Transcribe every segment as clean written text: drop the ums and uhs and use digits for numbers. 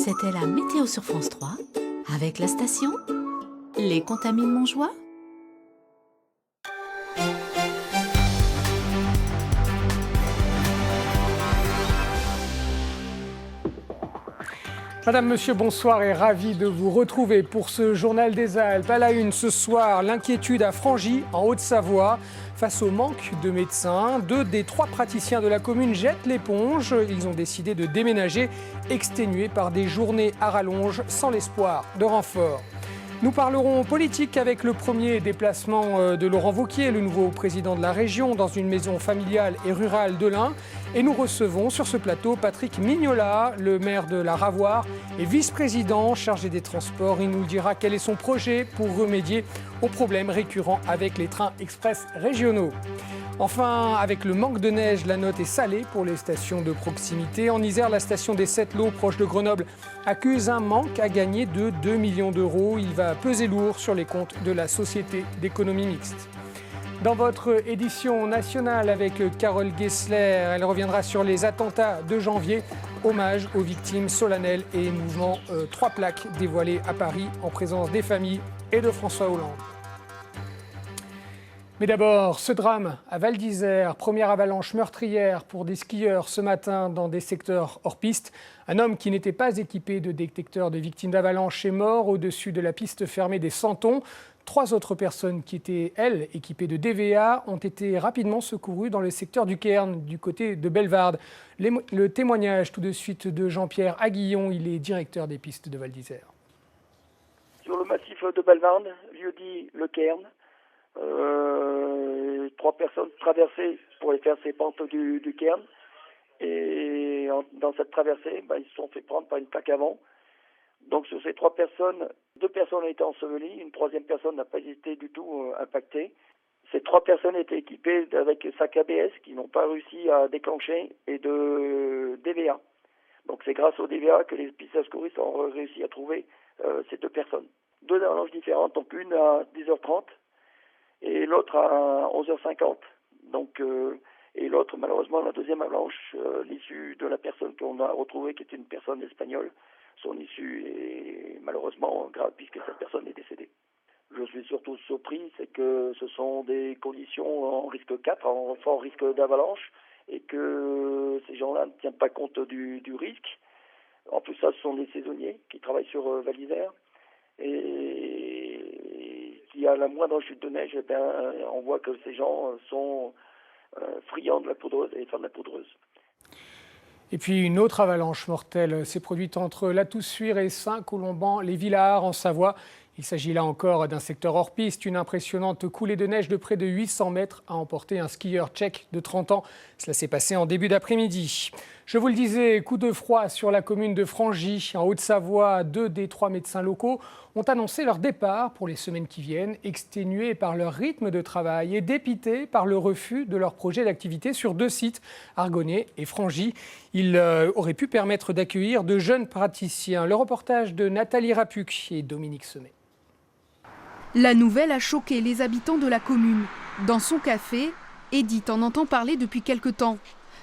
C'était la météo sur France 3, avec la station Les Contamines Montjoie. Madame, Monsieur, bonsoir et ravi de vous retrouver pour ce Journal des Alpes. À la une ce soir, l'inquiétude à Frangy, en Haute-Savoie. Face au manque de médecins, 2 des 3 praticiens de la commune jettent l'éponge. Ils ont décidé de déménager, exténués par des journées à rallonge sans l'espoir de renfort. Nous parlerons politique avec le premier déplacement de Laurent Wauquiez, le nouveau président de la région, dans une maison familiale et rurale de l'Ain. Et nous recevons sur ce plateau Patrick Mignola, le maire de la Ravoire et vice-président chargé des transports. Il nous dira quel est son projet pour remédier aux problèmes récurrents avec les trains express régionaux. Enfin, avec le manque de neige, la note est salée pour les stations de proximité. En Isère, la station des Sept-Lots, proche de Grenoble, accuse un manque à gagner de 2 millions d'euros. Il va peser lourd sur les comptes de la Société d'économie mixte. Dans votre édition nationale avec Carole Gessler, elle reviendra sur les attentats de janvier. Hommage aux victimes solennelles et mouvement 3 plaques dévoilées à Paris en présence des familles et de François Hollande. Mais d'abord, ce drame à Val d'Isère, première avalanche meurtrière pour des skieurs ce matin dans des secteurs hors piste. Un homme qui n'était pas équipé de détecteur de victimes d'avalanche est mort au-dessus de la piste fermée des Santons. 3 autres personnes qui étaient, elles, équipées de DVA, ont été rapidement secourues dans le secteur du Cairn, du côté de Bellevarde. Le témoignage tout de suite de Jean-Pierre Aguillon, il est directeur des pistes de Val d'Isère. Sur le massif de Bellevarde, lieu-dit le Cairn, 3 personnes traversaient pour aller faire ces pentes du Cairn. Et dans cette traversée, ils se sont fait prendre par une plaque avant. Donc sur ces 3 personnes, 2 personnes ont été ensevelies, une 3e personne n'a pas été du tout impactée. Ces 3 personnes étaient équipées avec sacs ABS qui n'ont pas réussi à déclencher et de DVA. Donc c'est grâce au DVA que les pistes secouristes ont réussi à trouver ces 2 personnes. 2 avalanches différentes, donc une à 10h30 et l'autre à 11h50. Donc, et l'autre, malheureusement, la 2e avalanche, l'issue de la personne qu'on a retrouvée, qui était une personne espagnole, son issue est malheureusement grave puisque cette personne est décédée. Je suis surtout surpris, c'est que ce sont des conditions en risque 4, en fort risque d'avalanche, et que ces gens-là ne tiennent pas compte du risque. En plus, ça, ce sont des saisonniers qui travaillent sur Val d'Isère. Et qui à la moindre chute de neige, on voit que ces gens sont friands de la poudreuse et fans de la poudreuse. Et puis une autre avalanche mortelle s'est produite entre La Toussuire et Saint-Colomban-les-Villards en Savoie. Il s'agit là encore d'un secteur hors piste. Une impressionnante coulée de neige de près de 800 mètres a emporté un skieur tchèque de 30 ans. Cela s'est passé en début d'après-midi. Je vous le disais, coup de froid sur la commune de Frangy. En Haute-Savoie, 2 des 3 médecins locaux ont annoncé leur départ pour les semaines qui viennent, exténués par leur rythme de travail et dépités par le refus de leur projet d'activité sur 2 sites, Argonnet et Frangy. Il aurait pu permettre d'accueillir de jeunes praticiens. Le reportage de Nathalie Rapuc et Dominique Semet. La nouvelle a choqué les habitants de la commune. Dans son café, Edith en entend parler depuis quelque temps.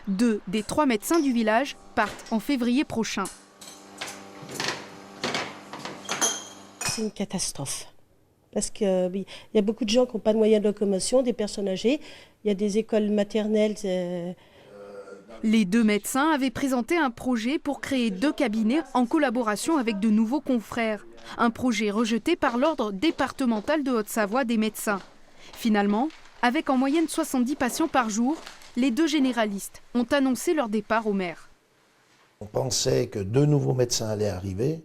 2 des 3 médecins du village partent en février prochain. C'est une catastrophe. Parce qu'il y a beaucoup de gens qui n'ont pas de moyens de locomotion, des personnes âgées. Il y a des écoles maternelles. Les 2 médecins avaient présenté un projet pour créer 2 cabinets en collaboration avec de nouveaux confrères. Un projet rejeté par l'ordre départemental de Haute-Savoie des médecins. Finalement, avec en moyenne 70 patients par jour, les 2 généralistes ont annoncé leur départ au maire. On pensait que 2 nouveaux médecins allaient arriver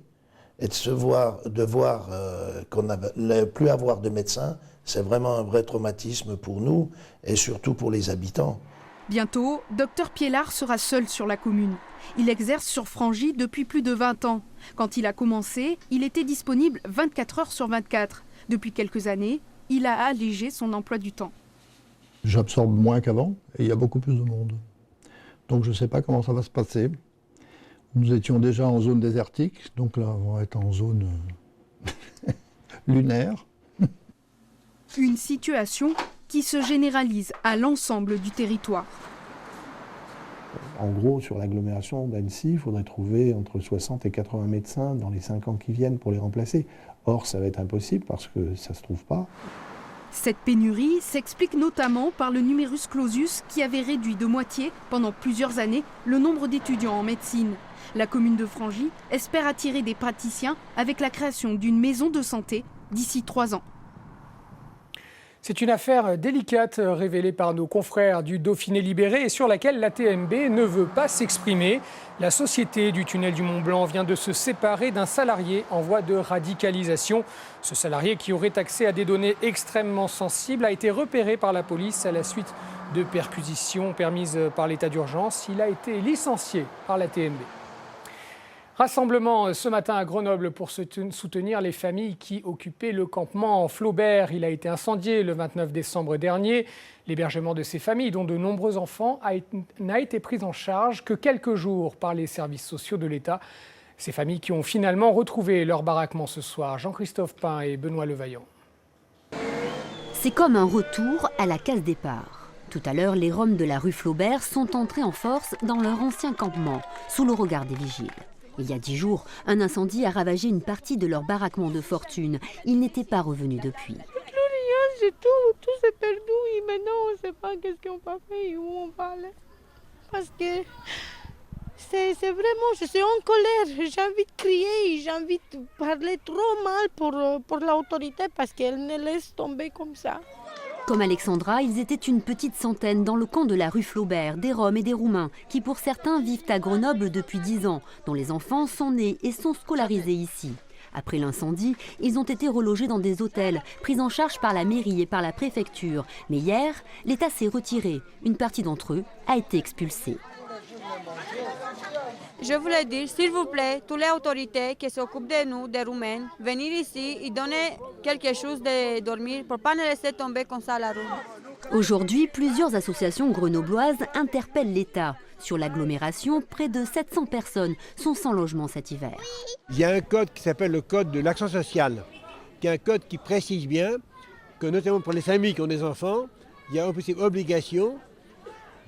et de voir qu'on n'allait plus avoir de médecins, c'est vraiment un vrai traumatisme pour nous et surtout pour les habitants. Bientôt, Dr Piellard sera seul sur la commune. Il exerce sur Frangy depuis plus de 20 ans. Quand il a commencé, il était disponible 24 heures sur 24. Depuis quelques années, il a allégé son emploi du temps. J'absorbe moins qu'avant et il y a beaucoup plus de monde. Donc je ne sais pas comment ça va se passer. Nous étions déjà en zone désertique, donc là on va être en zone lunaire. Une situation qui se généralise à l'ensemble du territoire. En gros, sur l'agglomération d'Annecy, il faudrait trouver entre 60 et 80 médecins dans les 5 ans qui viennent pour les remplacer. Or, ça va être impossible parce que ça ne se trouve pas. Cette pénurie s'explique notamment par le numerus clausus qui avait réduit de moitié, pendant plusieurs années, le nombre d'étudiants en médecine. La commune de Frangy espère attirer des praticiens avec la création d'une maison de santé d'ici 3 ans. C'est une affaire délicate révélée par nos confrères du Dauphiné libéré et sur laquelle la TNB ne veut pas s'exprimer. La société du tunnel du Mont-Blanc vient de se séparer d'un salarié en voie de radicalisation. Ce salarié, qui aurait accès à des données extrêmement sensibles, a été repéré par la police à la suite de perquisitions permises par l'état d'urgence. Il a été licencié par la TNB. Rassemblement ce matin à Grenoble pour soutenir les familles qui occupaient le campement Flaubert. Il a été incendié le 29 décembre dernier. L'hébergement de ces familles, dont de nombreux enfants, n'a été pris en charge que quelques jours par les services sociaux de l'État. Ces familles qui ont finalement retrouvé leur baraquement ce soir. Jean-Christophe Pain et Benoît Levaillant. C'est comme un retour à la case départ. Tout à l'heure, les Roms de la rue Flaubert sont entrés en force dans leur ancien campement, sous le regard des vigiles. Il y a 10 jours, un incendie a ravagé une partie de leur baraquement de fortune. Ils n'étaient pas revenus depuis. C'est tout s'est perdu et maintenant on ne sait pas qu'est-ce qu'on va faire et où on va aller. Parce que c'est vraiment, je suis en colère, j'ai envie de crier, j'ai envie de parler trop mal pour l'autorité parce qu'elle ne laisse tomber comme ça. Comme Alexandra, ils étaient une petite centaine dans le camp de la rue Flaubert, des Roms et des Roumains, qui pour certains vivent à Grenoble depuis 10 ans, dont les enfants sont nés et sont scolarisés ici. Après l'incendie, ils ont été relogés dans des hôtels, pris en charge par la mairie et par la préfecture. Mais hier, l'État s'est retiré. Une partie d'entre eux a été expulsée. Je voulais dire, s'il vous plaît, toutes les autorités qui s'occupent de nous, des Roumains, venir ici et donner quelque chose de dormir pour ne pas nous laisser tomber comme ça à la rue. Aujourd'hui, plusieurs associations grenobloises interpellent l'État. Sur l'agglomération, près de 700 personnes sont sans logement cet hiver. Il y a un code qui s'appelle le code de l'action sociale, qui est un code qui précise bien que notamment pour les familles qui ont des enfants, il y a une obligation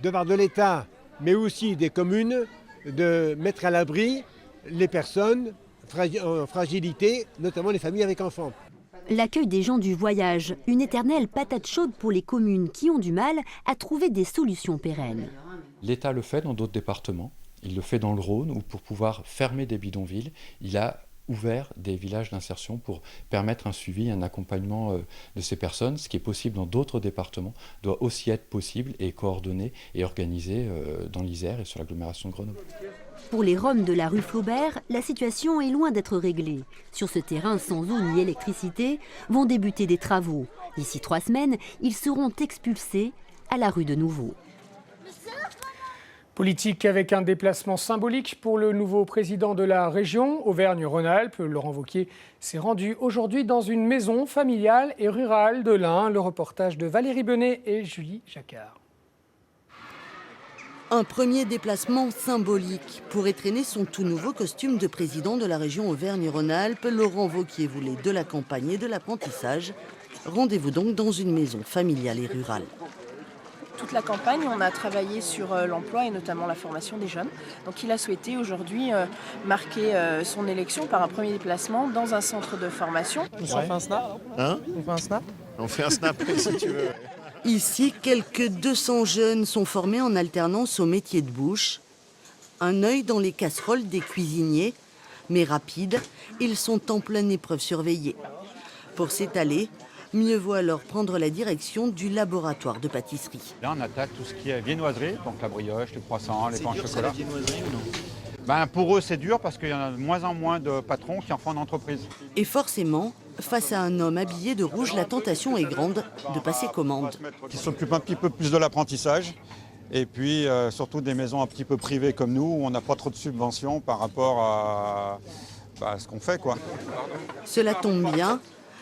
de part de l'État, mais aussi des communes, de mettre à l'abri les personnes en fragilité, notamment les familles avec enfants. L'accueil des gens du voyage, une éternelle patate chaude pour les communes qui ont du mal à trouver des solutions pérennes. L'État le fait dans d'autres départements, il le fait dans le Rhône où pour pouvoir fermer des bidonvilles, il a ouvert des villages d'insertion pour permettre un suivi, un accompagnement de ces personnes. Ce qui est possible dans d'autres départements doit aussi être possible et coordonné et organisé dans l'Isère et sur l'agglomération de Grenoble. Pour les Roms de la rue Flaubert, la situation est loin d'être réglée. Sur ce terrain sans eau ni électricité, vont débuter des travaux. D'ici 3 semaines, ils seront expulsés à la rue de nouveau. Politique avec un déplacement symbolique pour le nouveau président de la région, Auvergne-Rhône-Alpes. Laurent Wauquiez s'est rendu aujourd'hui dans une maison familiale et rurale de l'Ain. Le reportage de Valérie Benet et Julie Jacquard. Un premier déplacement symbolique. Pour étrenner son tout nouveau costume de président de la région Auvergne-Rhône-Alpes, Laurent Wauquiez voulait de la campagne et de l'apprentissage. Rendez-vous donc dans une maison familiale et rurale. Toute la campagne, on a travaillé sur l'emploi et notamment la formation des jeunes. Donc il a souhaité aujourd'hui marquer son élection par un premier déplacement dans un centre de formation. On fait un snap ? On fait un snap ? On fait un snap si tu veux. Ici, quelques 200 jeunes sont formés en alternance au métier de bouche. Un œil dans les casseroles des cuisiniers, mais rapide, ils sont en pleine épreuve surveillée. Pour s'étaler, mieux vaut alors prendre la direction du laboratoire de pâtisserie. Là, on attaque tout ce qui est viennoiserie, donc la brioche, les croissants, les pains au chocolat. C'est dur, ça, la viennoiserie ou non ? Pour eux, c'est dur parce qu'il y en a de moins en moins de patrons qui en font en entreprise. Et forcément, face à un homme habillé de rouge, la tentation est grande de passer commande. Qui s'occupent un petit peu plus de l'apprentissage et puis surtout des maisons un petit peu privées comme nous où on n'a pas trop de subventions par rapport à ce qu'on fait, quoi. Cela tombe bien.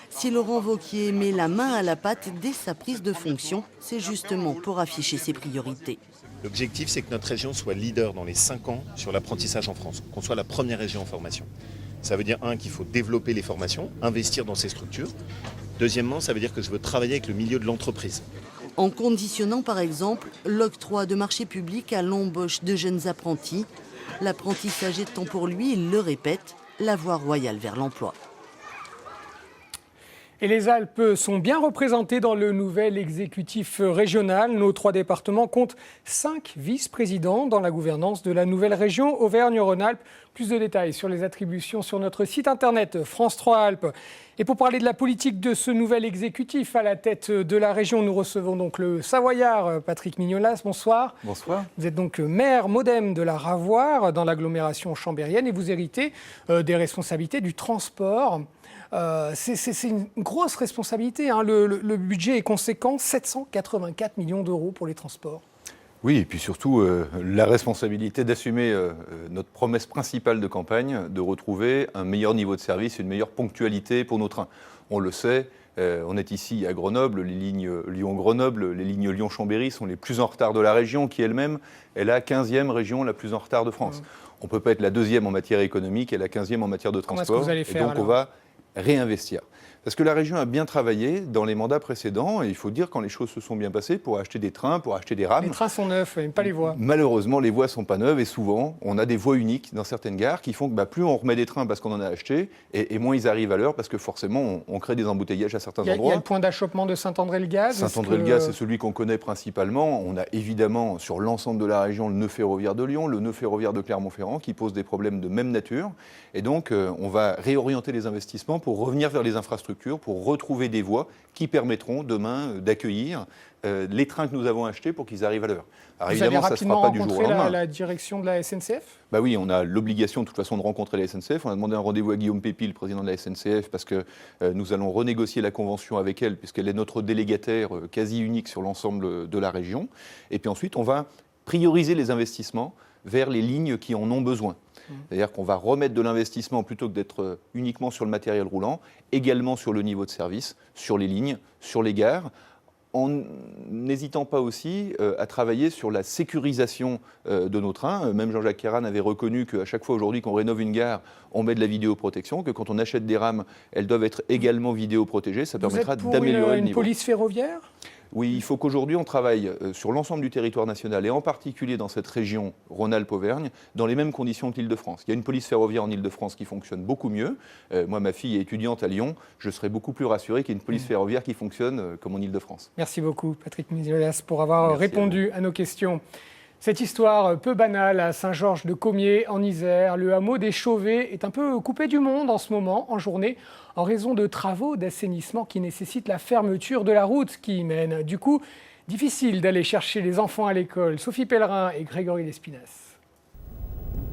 Si Laurent Wauquiez met la main à la pâte dès sa prise de fonction, c'est justement pour afficher ses priorités. L'objectif, c'est que notre région soit leader dans les 5 ans sur l'apprentissage en France, qu'on soit la première région en formation. Ça veut dire, qu'il faut développer les formations, investir dans ces structures. Deuxièmement, ça veut dire que je veux travailler avec le milieu de l'entreprise. en conditionnant par exemple l'octroi de marchés publics à l'embauche de jeunes apprentis. L'apprentissage étant pour lui, il le répète, la voie royale vers l'emploi. Et les Alpes sont bien représentées dans le nouvel exécutif régional. Nos 3 départements comptent 5 vice-présidents dans la gouvernance de la nouvelle région Auvergne-Rhône-Alpes. Plus de détails sur les attributions sur notre site internet France 3 Alpes. Et pour parler de la politique de ce nouvel exécutif à la tête de la région, nous recevons donc le Savoyard Patrick Mignolas. Bonsoir. Bonsoir. Vous êtes donc maire MODEM de la Ravoire dans l'agglomération chambérienne et vous héritez des responsabilités du transport. C'est une grosse responsabilité, hein. Le budget est conséquent, 784 millions d'euros pour les transports. Oui, et puis surtout la responsabilité d'assumer notre promesse principale de campagne, de retrouver un meilleur niveau de service, une meilleure ponctualité pour nos trains. On le sait, on est ici à Grenoble, les lignes Lyon-Grenoble, les lignes Lyon-Chambéry sont les plus en retard de la région, qui elle-même est la 15e région la plus en retard de France. On ne peut pas être la 2e en matière économique et la 15e en matière de transport. Comment est-ce que vous allez faire, et donc alors ? on va réinvestir. Parce que la région a bien travaillé dans les mandats précédents, et il faut dire quand les choses se sont bien passées, pour acheter des trains, pour acheter des rames. Les trains sont neufs, mais pas les voies. Malheureusement, les voies ne sont pas neuves, et souvent, on a des voies uniques dans certaines gares qui font que plus on remet des trains parce qu'on en a acheté, et moins ils arrivent à l'heure, parce que forcément, on crée des embouteillages à certains endroits. Il y a le point d'achoppement de Saint-André-le-Gaz. Saint-André-le-Gaz, c'est celui qu'on connaît principalement. On a évidemment, sur l'ensemble de la région, le nœud ferroviaire de Lyon, le nœud ferroviaire de Clermont-Ferrand, qui posent des problèmes de même nature. Et donc, on va réorienter les investissements pour revenir vers les infrastructures, pour retrouver des voies qui permettront demain d'accueillir les trains que nous avons achetés pour qu'ils arrivent à l'heure. Alors évidemment, ça ne se fera pas du jour au lendemain. La direction de la SNCF ? Bah oui, on a l'obligation de toute façon de rencontrer la SNCF. On a demandé un rendez-vous à Guillaume Pépy, le président de la SNCF, parce que nous allons renégocier la convention avec elle, puisqu'elle est notre délégataire quasi unique sur l'ensemble de la région. Et puis ensuite, on va prioriser les investissements vers les lignes qui en ont besoin. C'est-à-dire qu'on va remettre de l'investissement plutôt que d'être uniquement sur le matériel roulant, également sur le niveau de service, sur les lignes, sur les gares, en n'hésitant pas aussi à travailler sur la sécurisation de nos trains. Même Jean-Jacques Kéran avait reconnu qu'à chaque fois aujourd'hui qu'on rénove une gare, on met de la vidéoprotection, que quand on achète des rames, elles doivent être également vidéoprotégées. Ça permettra d'améliorer le niveau. Vous êtes pour une police ferroviaire ? Oui, il faut qu'aujourd'hui on travaille sur l'ensemble du territoire national et en particulier dans cette région Rhône-Alpes-Auvergne dans les mêmes conditions que l'Île-de-France. Il y a une police ferroviaire en Île-de-France qui fonctionne beaucoup mieux. Moi, ma fille est étudiante à Lyon. Je serais beaucoup plus rassuré qu'il y ait une police ferroviaire qui fonctionne comme en Île-de-France. Merci beaucoup, Patrick Mignolas, pour avoir répondu à nos questions. Cette histoire peu banale à Saint-Georges-de-Comiers, en Isère, le hameau des Chauvets est un peu coupé du monde en ce moment, en journée, en raison de travaux d'assainissement qui nécessitent la fermeture de la route qui y mène. Du coup, difficile d'aller chercher les enfants à l'école. Sophie Pellerin et Grégory Lespinasse.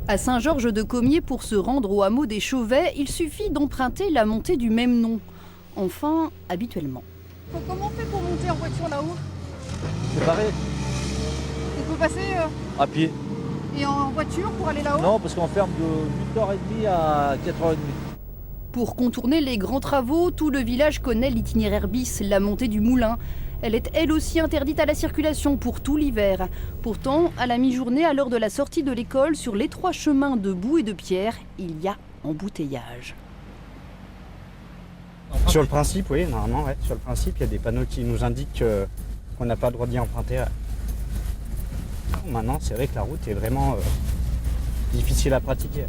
À Saint-Georges-de-Comiers, pour se rendre au hameau des Chauvets, il suffit d'emprunter la montée du même nom. Enfin, habituellement. Comment on fait pour monter en voiture là-haut? C'est pareil. On peut passer à pied. Et en voiture pour aller là-haut? Non, parce qu'on ferme de 8h30 à 4h30. Pour contourner les grands travaux, tout le village connaît l'itinéraire bis, la montée du moulin. Elle est elle aussi interdite à la circulation pour tout l'hiver. Pourtant, à la mi-journée, à l'heure de la sortie de l'école, sur l'étroit chemin de boue et de pierre, il y a embouteillage. Sur le principe, oui, normalement, ouais. Sur le principe, il y a des panneaux qui nous indiquent qu'on n'a pas le droit d'y emprunter. Maintenant, c'est vrai que la route est vraiment difficile à pratiquer.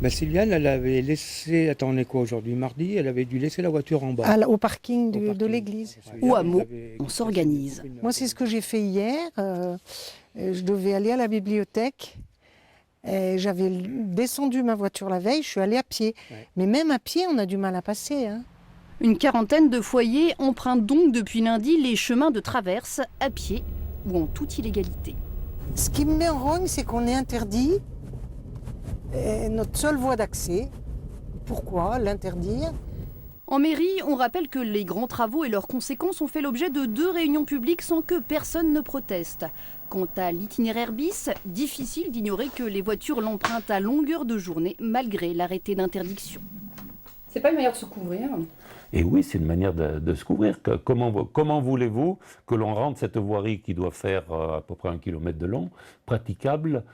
Bah Sylviane, elle avait laissé, attends, on est quoi aujourd'hui, mardi, elle avait dû laisser la voiture en bas. Au parking de l'église. Au hameau, on s'organise. Moi, c'est ce que j'ai fait hier. Je devais aller à la bibliothèque. J'avais descendu ma voiture la veille, je suis allée à pied. Ouais. Mais même à pied, on a du mal à passer. Hein. Une quarantaine de foyers empruntent donc depuis lundi les chemins de traverse à pied ou en toute illégalité. Ce qui me met en rogne, c'est qu'on est interdit. Notre seule voie d'accès. Pourquoi l'interdire? En mairie, on rappelle que les grands travaux et leurs conséquences ont fait l'objet de 2 réunions publiques sans que personne ne proteste. Quant à l'itinéraire bis, difficile d'ignorer que les voitures l'empruntent à longueur de journée malgré l'arrêté d'interdiction. C'est pas une manière de se couvrir? Et oui, c'est une manière de se couvrir. Comment voulez-vous que l'on rende cette voirie qui doit faire à peu près 1 kilomètre de long praticable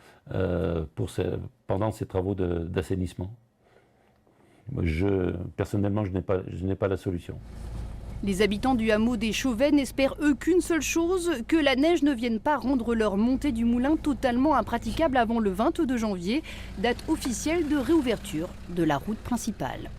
pendant ces travaux d'assainissement? Personnellement, je n'ai pas la solution. Les habitants du hameau des Chauvets n'espèrent eux qu'une seule chose, que la neige ne vienne pas rendre leur montée du moulin totalement impraticable avant le 22 janvier, date officielle de réouverture de la route principale.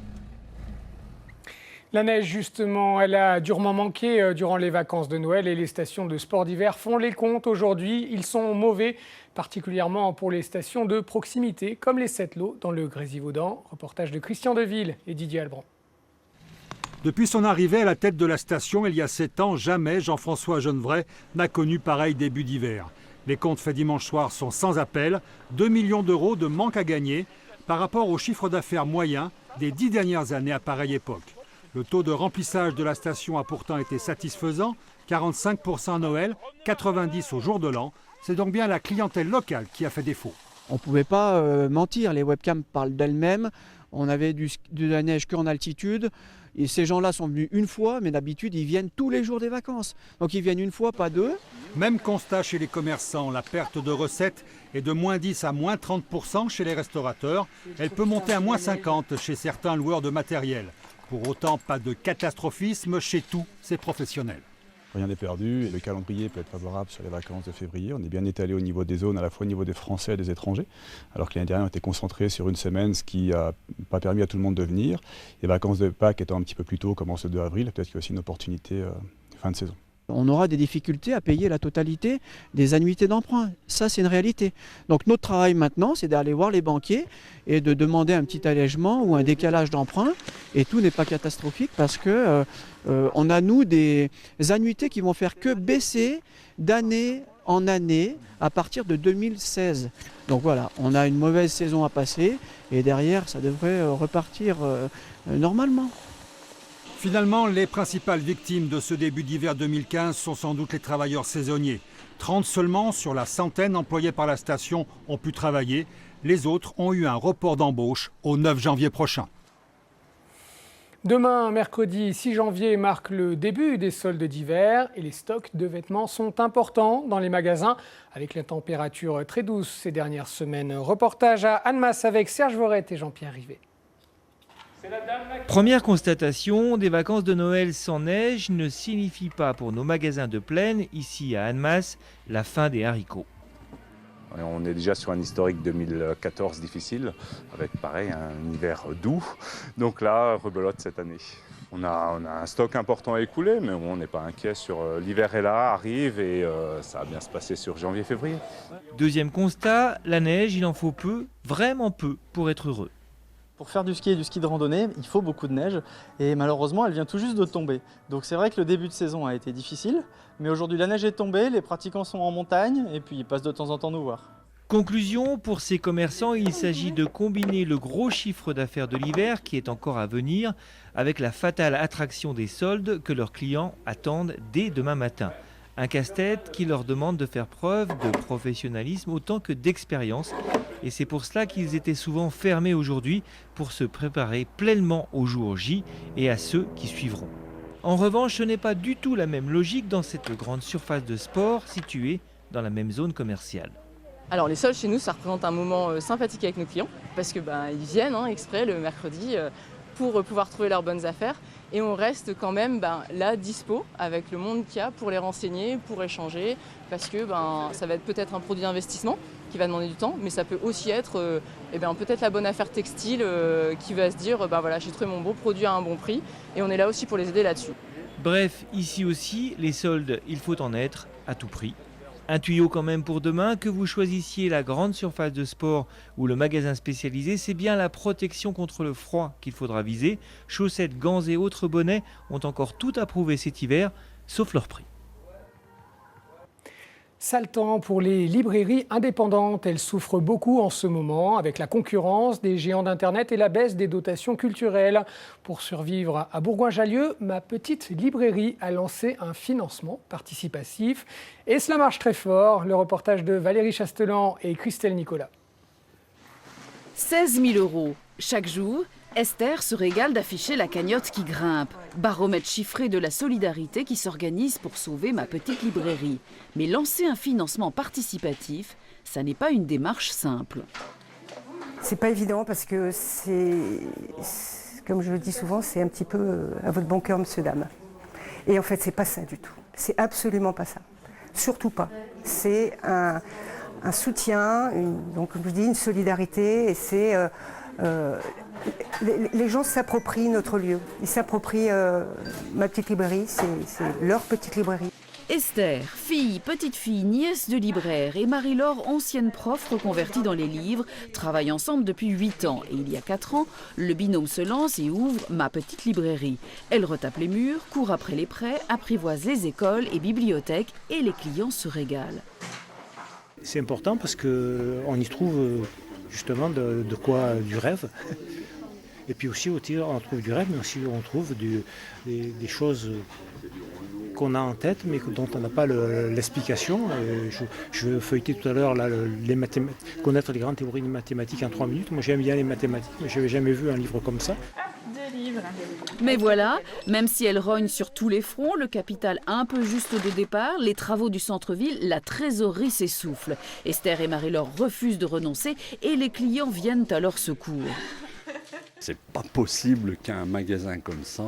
La neige, justement, elle a durement manqué durant les vacances de Noël et les stations de sport d'hiver font les comptes aujourd'hui. Ils sont mauvais, particulièrement pour les stations de proximité, comme les Sept-Lots dans le Grésivaudan. Reportage de Christian Deville et Didier Albrand. Depuis son arrivée à la tête de la station il y a 7 ans, jamais Jean-François Genevray n'a connu pareil début d'hiver. Les comptes faits dimanche soir sont sans appel. 2 millions d'euros de manque à gagner par rapport au chiffre d'affaires moyen des 10 dernières années à pareille époque. Le taux de remplissage de la station a pourtant été satisfaisant, 45% à Noël, 90% au jour de l'an. C'est donc bien la clientèle locale qui a fait défaut. On ne pouvait pas mentir, les webcams parlent d'elles-mêmes. On avait de la neige qu'en altitude. Et ces gens-là sont venus une fois, mais d'habitude, ils viennent tous les jours des vacances. Donc ils viennent une fois, pas deux. Même constat chez les commerçants, la perte de recettes est de moins 10 à moins 30% chez les restaurateurs. Elle peut monter à moins 50% chez certains loueurs de matériel. Pour autant, pas de catastrophisme chez tous ces professionnels. Rien n'est perdu et le calendrier peut être favorable sur les vacances de février. On est bien étalé au niveau des zones, à la fois au niveau des Français et des étrangers, alors que l'année dernière on était concentré sur une semaine, ce qui n'a pas permis à tout le monde de venir. Les vacances de Pâques étant un petit peu plus tôt, commence le 2 avril, peut-être qu'il y a aussi une opportunité fin de saison. On aura des difficultés à payer la totalité des annuités d'emprunt. Ça, c'est une réalité. Donc notre travail maintenant, c'est d'aller voir les banquiers et de demander un petit allègement ou un décalage d'emprunt. Et tout n'est pas catastrophique parce que on a, nous, des annuités qui vont faire que baisser d'année en année à partir de 2016. Donc voilà, on a une mauvaise saison à passer et derrière, ça devrait repartir normalement. Finalement, les principales victimes de ce début d'hiver 2015 sont sans doute les travailleurs saisonniers. 30 seulement sur la centaine employés par la station ont pu travailler. Les autres ont eu un report d'embauche au 9 janvier prochain. Demain, mercredi 6 janvier, marque le début des soldes d'hiver et les stocks de vêtements sont importants dans les magasins avec la température très douce ces dernières semaines. Reportage à Annemasse avec Serge Vorette et Jean-Pierre Rivet. Première constatation, des vacances de Noël sans neige ne signifie pas pour nos magasins de plaine, ici à Annemasse, la fin des haricots. On est déjà sur un historique 2014 difficile, avec pareil un hiver doux. Donc là, rebelote cette année. On a un stock important à écouler, mais on n'est pas inquiet sur l'hiver est là, arrive et ça va bien se passer sur janvier-février. Deuxième constat, la neige, il en faut peu, vraiment peu, pour être heureux. Pour faire du ski et du ski de randonnée, il faut beaucoup de neige et malheureusement elle vient tout juste de tomber. Donc c'est vrai que le début de saison a été difficile, mais aujourd'hui la neige est tombée, les pratiquants sont en montagne et puis ils passent de temps en temps nous voir. Conclusion, pour ces commerçants, il s'agit de combiner le gros chiffre d'affaires de l'hiver qui est encore à venir avec la fatale attraction des soldes que leurs clients attendent dès demain matin. Un casse-tête qui leur demande de faire preuve de professionnalisme autant que d'expérience. Et c'est pour cela qu'ils étaient souvent fermés aujourd'hui pour se préparer pleinement au jour J et à ceux qui suivront. En revanche, ce n'est pas du tout la même logique dans cette grande surface de sport située dans la même zone commerciale. Alors les soldes chez nous, ça représente un moment sympathique avec nos clients parce que ils viennent exprès le mercredi pour pouvoir trouver leurs bonnes affaires et on reste quand même là dispo avec le monde qu'il y a pour les renseigner, pour échanger parce que ça va être peut-être un produit d'investissement qui va demander du temps, mais ça peut aussi être peut-être la bonne affaire textile qui va se dire voilà, j'ai trouvé mon bon produit à un bon prix et on est là aussi pour les aider là-dessus. Bref, ici aussi, les soldes, il faut en être à tout prix. Un tuyau quand même pour demain, que vous choisissiez la grande surface de sport ou le magasin spécialisé, c'est bien la protection contre le froid qu'il faudra viser. Chaussettes, gants et autres bonnets ont encore tout à prouver cet hiver, sauf leur prix. Sale temps pour les librairies indépendantes. Elles souffrent beaucoup en ce moment avec la concurrence des géants d'Internet et la baisse des dotations culturelles. Pour survivre à Bourgoin-Jallieu, ma petite librairie a lancé un financement participatif. Et cela marche très fort. Le reportage de Valérie Chastelan et Christelle Nicolas. 16 000 €. Chaque jour, Esther se régale d'afficher la cagnotte qui grimpe. Baromètre chiffré de la solidarité qui s'organise pour sauver ma petite librairie. Mais lancer un financement participatif, ça n'est pas une démarche simple. C'est pas évident parce que c'est, comme je le dis souvent, c'est un petit peu à votre bon cœur, monsieur, dame. Et en fait, c'est pas ça du tout. C'est absolument pas ça. Surtout pas. C'est un soutien, donc comme je dis, une solidarité, et c'est les gens s'approprient notre lieu. Ils s'approprient ma petite librairie, c'est leur petite librairie. Esther, fille, petite fille, nièce de libraire, et Marie-Laure, ancienne prof reconvertie dans les livres, travaillent ensemble depuis 8 ans. Et il y a 4 ans, le binôme se lance et ouvre Ma Petite Librairie. Elle retape les murs, court après les prêts, apprivoise les écoles et bibliothèques, et les clients se régalent. C'est important parce qu'on y trouve justement du rêve. Et puis aussi, on trouve du rêve, mais aussi on trouve des choses qu'on a en tête, mais dont on n'a pas l'explication. Je feuilletais tout à l'heure les mathématiques, connaître les grandes théories de mathématiques en 3 minutes. Moi, j'aime bien les mathématiques, mais je n'avais jamais vu un livre comme ça. Mais voilà, même si elle rogne sur tous les fronts, le capital un peu juste de départ, les travaux du centre-ville, la trésorerie s'essouffle. Esther et Marie-Laure refusent de renoncer et les clients viennent à leur secours. C'est pas possible qu'un magasin comme ça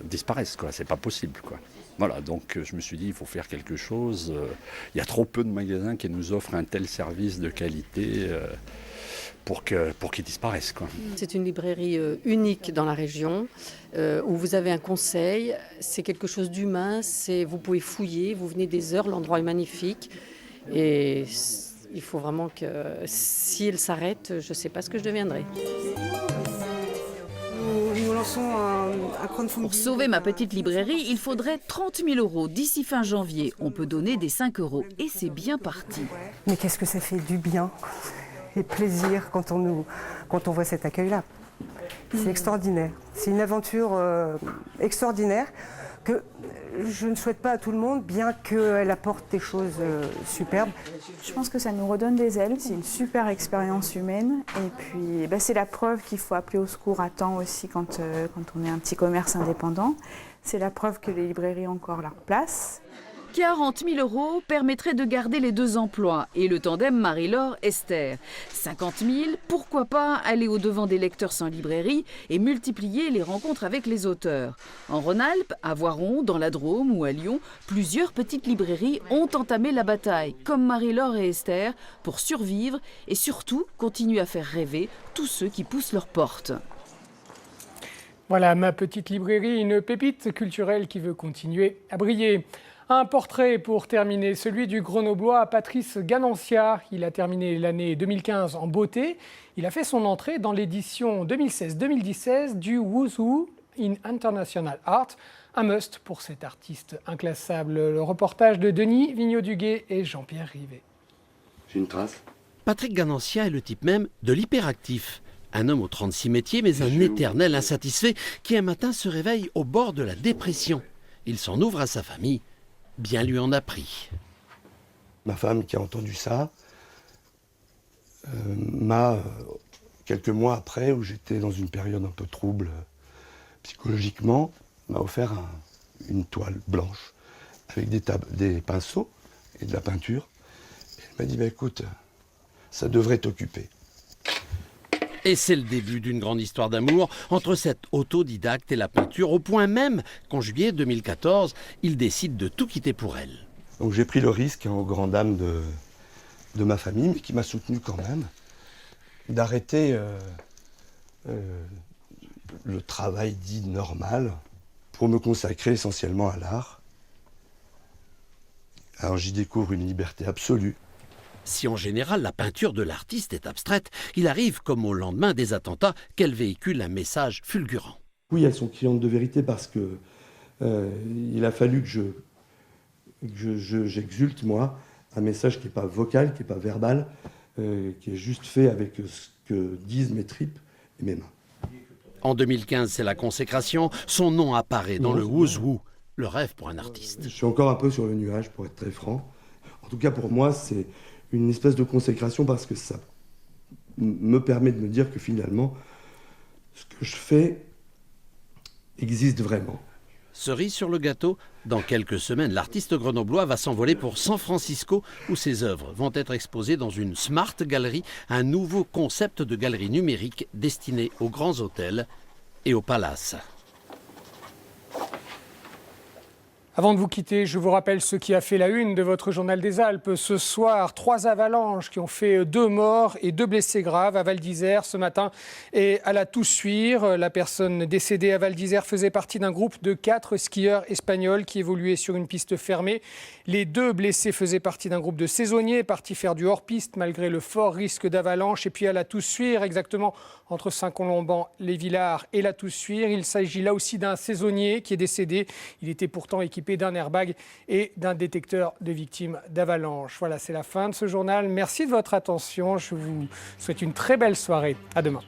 disparaisse, quoi. C'est pas possible, quoi. Voilà, donc je me suis dit, il faut faire quelque chose. Il y a trop peu de magasins qui nous offrent un tel service de qualité pour qu'ils disparaissent, quoi. C'est une librairie unique dans la région, où vous avez un conseil, c'est quelque chose d'humain, vous pouvez fouiller, vous venez des heures, l'endroit est magnifique. Et il faut vraiment que, si elle s'arrête, je ne sais pas ce que je deviendrai. Nous lançons un crowdfunding. Pour sauver Ma Petite Librairie, il faudrait 30 000 € d'ici fin janvier. On peut donner des 5 € et c'est bien parti. Mais qu'est-ce que ça fait du bien et plaisir quand on voit cet accueil-là. C'est extraordinaire. C'est une aventure extraordinaire que je ne souhaite pas à tout le monde, bien qu'elle apporte des choses superbes. Je pense que ça nous redonne des ailes, c'est une super expérience humaine. Et puis c'est la preuve qu'il faut appeler au secours à temps aussi quand on est un petit commerce indépendant. C'est la preuve que les librairies ont encore leur place. 40 000 € permettraient de garder les 2 emplois et le tandem Marie-Laure-Esther. 50 000, pourquoi pas aller au-devant des lecteurs sans librairie et multiplier les rencontres avec les auteurs. En Rhône-Alpes, à Voiron, dans la Drôme ou à Lyon, plusieurs petites librairies ont entamé la bataille, comme Marie-Laure et Esther, pour survivre et surtout continuer à faire rêver tous ceux qui poussent leurs portes. Voilà, Ma Petite Librairie, une pépite culturelle qui veut continuer à briller. Un portrait pour terminer, celui du Grenoblois Patrice Ganancia. Il a terminé l'année 2015 en beauté. Il a fait son entrée dans l'édition 2016-2017 du Wuzhou in International Art. Un must pour cet artiste inclassable. Le reportage de Denis Vignaud-Duguet et Jean-Pierre Rivet. J'ai une trace. Patrick Ganancia est le type même de l'hyperactif. Un homme aux 36 métiers, mais un éternel insatisfait qui un matin se réveille au bord de la dépression. Il s'en ouvre à sa famille. Bien lui en a pris. Ma femme qui a entendu ça m'a, quelques mois après, où j'étais dans une période un peu trouble psychologiquement, m'a offert une toile blanche avec des pinceaux et de la peinture. Et elle m'a dit, écoute, ça devrait t'occuper. Et c'est le début d'une grande histoire d'amour entre cet autodidacte et la peinture, au point même qu'en juillet 2014, il décide de tout quitter pour elle. Donc j'ai pris le risque, aux grandes dames de ma famille, mais qui m'a soutenu quand même, d'arrêter le travail dit normal pour me consacrer essentiellement à l'art. Alors j'y découvre une liberté absolue. Si en général la peinture de l'artiste est abstraite, il arrive, comme au lendemain des attentats, qu'elle véhicule un message fulgurant. Oui, elles sont criantes de vérité parce que il a fallu que j'exulte, moi, un message qui n'est pas vocal, qui n'est pas verbal, qui est juste fait avec ce que disent mes tripes et mes mains. En 2015, c'est la consécration. Son nom apparaît dans le Wuzhou, le rêve pour un artiste. Je suis encore un peu sur le nuage, pour être très franc. En tout cas, pour moi, c'est une espèce de consécration parce que ça me permet de me dire que finalement, ce que je fais existe vraiment. Cerise sur le gâteau, dans quelques semaines, l'artiste grenoblois va s'envoler pour San Francisco où ses œuvres vont être exposées dans une Smart Gallery, un nouveau concept de galerie numérique destiné aux grands hôtels et aux palaces. Avant de vous quitter, je vous rappelle ce qui a fait la une de votre journal des Alpes. Ce soir, 3 avalanches qui ont fait 2 morts et 2 blessés graves à Val d'Isère ce matin et à la Toussuire. La personne décédée à Val d'Isère faisait partie d'un groupe de 4 skieurs espagnols qui évoluaient sur une piste fermée. Les 2 blessés faisaient partie d'un groupe de saisonniers partis faire du hors-piste malgré le fort risque d'avalanche. Et puis à la Toussuire, exactement entre Saint-Colomban, les Villars et la Toussuire, il s'agit là aussi d'un saisonnier qui est décédé. Il était pourtant équipé d'un airbag et d'un détecteur de victimes d'avalanche. Voilà, c'est la fin de ce journal. Merci de votre attention. Je vous souhaite une très belle soirée. À demain.